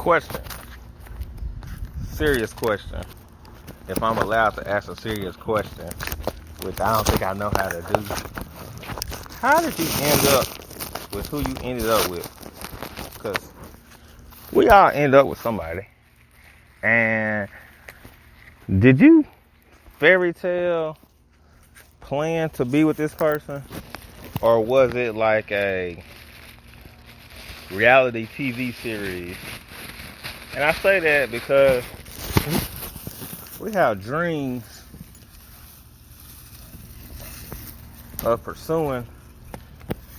Question. Serious question. If I'm allowed to ask a serious question, which I don't think I know how to do. How did you end up with who you ended up with? Because we all end up with somebody. And did you fairy tale plan to be with this person? Or was it like a reality TV series? And I say that because we have dreams of pursuing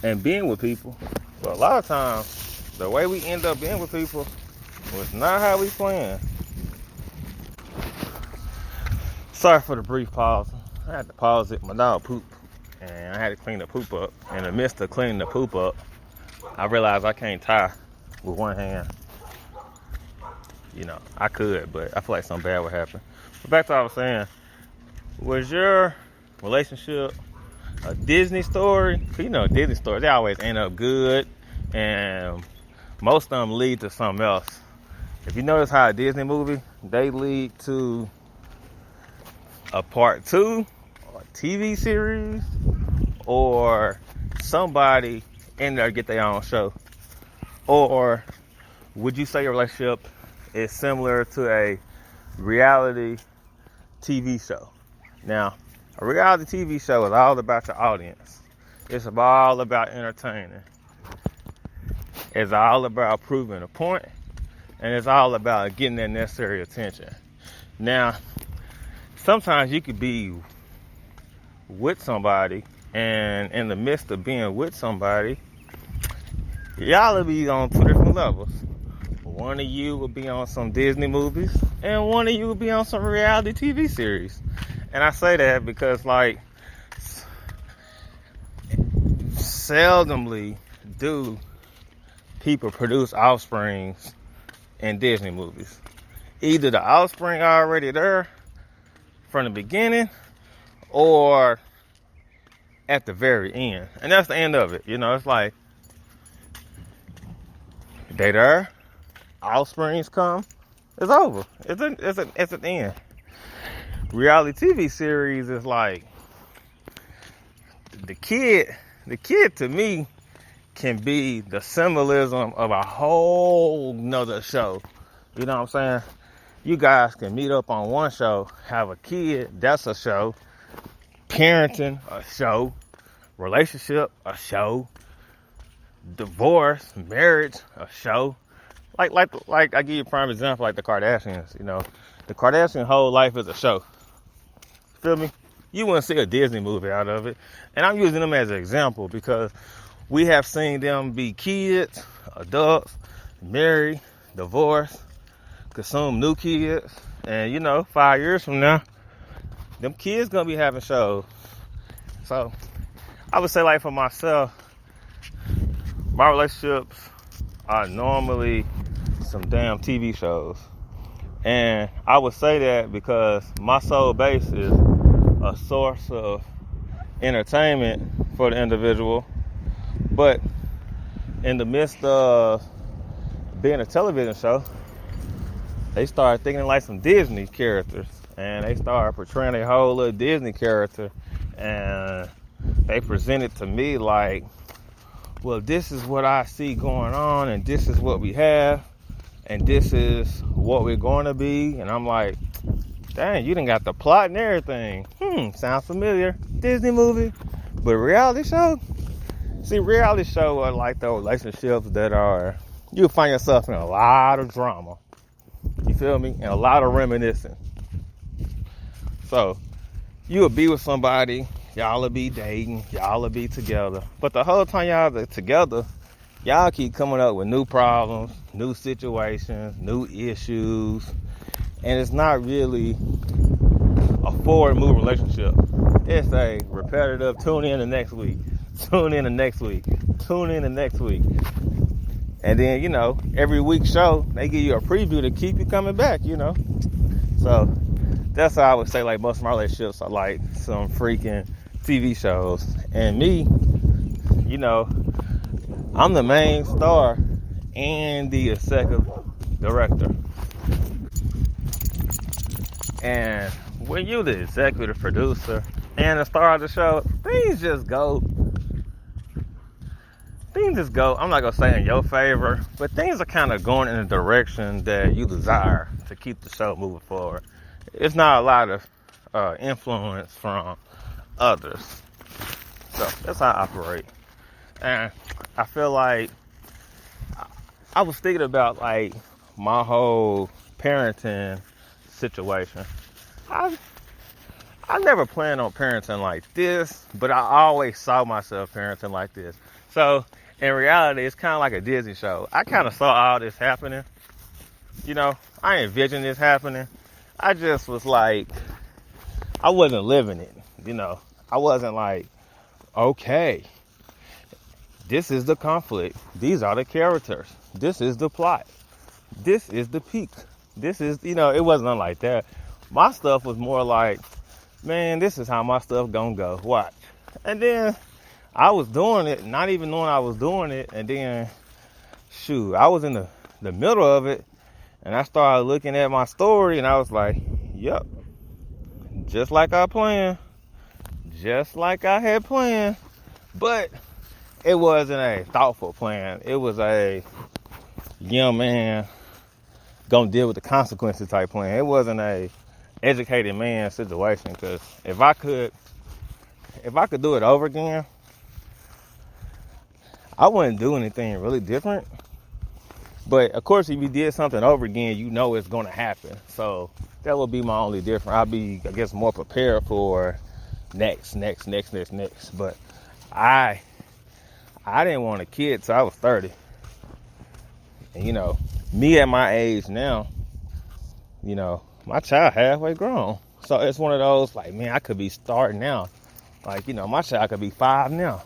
and being with people. But a lot of times, the way we end up being with people was not how we planned. Sorry for the brief pause. I had to pause it. My dog pooped, and I had to clean the poop up. In the midst of cleaning the poop up, I realized I can't tie with one hand. You know, I could, but I feel like something bad would happen. But back to what I was saying. Was your relationship a Disney story? Cause you know, Disney stories, they always end up good, and most of them lead to something else. If you notice how a Disney movie, they lead to a part 2, or a TV series, or somebody in there get their own show. Or would you say your relationship is similar to a reality TV show? Now, a reality TV show is all about your audience. It's all about entertaining. It's all about proving a point, and it's all about getting that necessary attention. Now, sometimes you could be with somebody, and in the midst of being with somebody, y'all will be on 2 different levels. One of you will be on some Disney movies, and one of you will be on some reality TV series. And I say that because, like, seldomly do people produce offsprings in Disney movies. Either the offspring already there from the beginning, or at the very end. And that's the end of it. You know, it's like, they there, offsprings come, it's over. It's an end. Reality TV series is like, the kid to me can be the symbolism of a whole nother show. You know what I'm saying? You guys can meet up on one show, have a kid, that's a show. Parenting, a show. Relationship, a show. Divorce, marriage, a show. Like I give you a prime example, like the Kardashians. You know, the Kardashian whole life is a show. Feel me? You wouldn't see a Disney movie out of it. And I'm using them as an example because we have seen them be kids, adults, marry, divorce, consume new kids. And, you know, 5 years from now, them kids gonna be having shows. So, I would say, like, for myself, my relationships are normally some damn TV shows. And I would say that because my sole base is a source of entertainment for the individual. But in the midst of being a television show, they started thinking like some Disney characters. And they started portraying a whole little Disney character. And they presented to me like, well, this is what I see going on, and this is what we have, and this is what we're going to be. And I'm like, dang, you done got the plot and everything. Sounds familiar. Disney movie. But reality show? See, reality show are like the relationships that are, you'll find yourself in a lot of drama. You feel me? And a lot of reminiscing. So, you'll be with somebody, y'all will be dating, y'all will be together. But the whole time y'all are together, y'all keep coming up with new problems, new situations, new issues. And it's not really a forward move relationship. It's a repetitive tune in the next week, tune in the next week, tune in the next week. And then, you know, every week show, they give you a preview to keep you coming back, you know. So that's how I would say, like, most of my relationships are like some freaking TV shows. And me, you know, I'm the main star and the director. And when you're the executive producer and the star of the show, things just go, I'm not going to say in your favor, but things are kind of going in the direction that you desire to keep the show moving forward. It's not a lot of influence from others. So that's how I operate. And I feel like I was thinking about like my whole parenting situation. I never planned on parenting like this, but I always saw myself parenting like this. So in reality, it's kind of like a Disney show. I kind of saw all this happening. You know, I envisioned this happening. I just was like, I wasn't living it. You know, I wasn't like, okay, this is the conflict. These are the characters. This is the plot. This is the peak. This is, you know, it wasn't nothing like that. My stuff was more like, man, this is how my stuff gonna go. Watch. And then I was doing it, not even knowing I was doing it. And then, shoot, I was in the middle of it. And I started looking at my story and I was like, yep, just like I planned. Just like I had planned. But it wasn't a thoughtful plan. It was a young man gonna deal with the consequences type plan. It wasn't a educated man situation. Because if I could do it over again, I wouldn't do anything really different. But of course, if you did something over again, you know it's gonna happen. So that would be my only difference. I'll be, I guess, more prepared for next. But I didn't want a kid till I was 30. And you know, me at my age now, you know, my child halfway grown. So it's one of those like, man, I could be starting now. Like, you know, my child could be 5 now.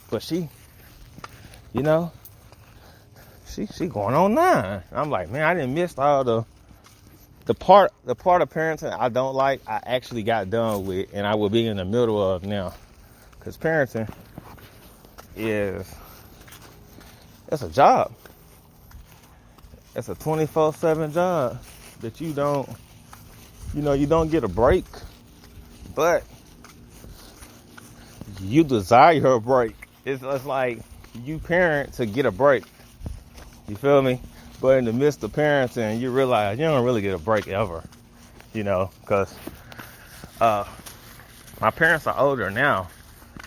But she, you know, she going on 9. I'm like, man, I didn't miss all the part of parenting I don't like. I actually got done with, and I will be in the middle of now. Because parenting it's a job. It's a 24/7 job that you don't get a break, but you desire a break. It's like you parent to get a break. You feel me? But in the midst of parenting, you realize you don't really get a break ever. You know, because my parents are older now,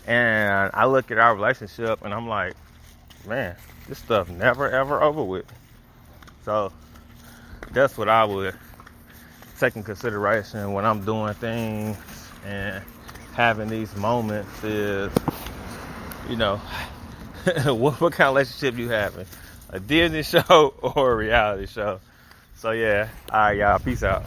and I look at our relationship and I'm like, man, this stuff never ever over with. So that's what I would take in consideration when I'm doing things and having these moments is, you know, what kind of relationship you having? A Disney show or a reality show? So yeah, all right, y'all, peace out.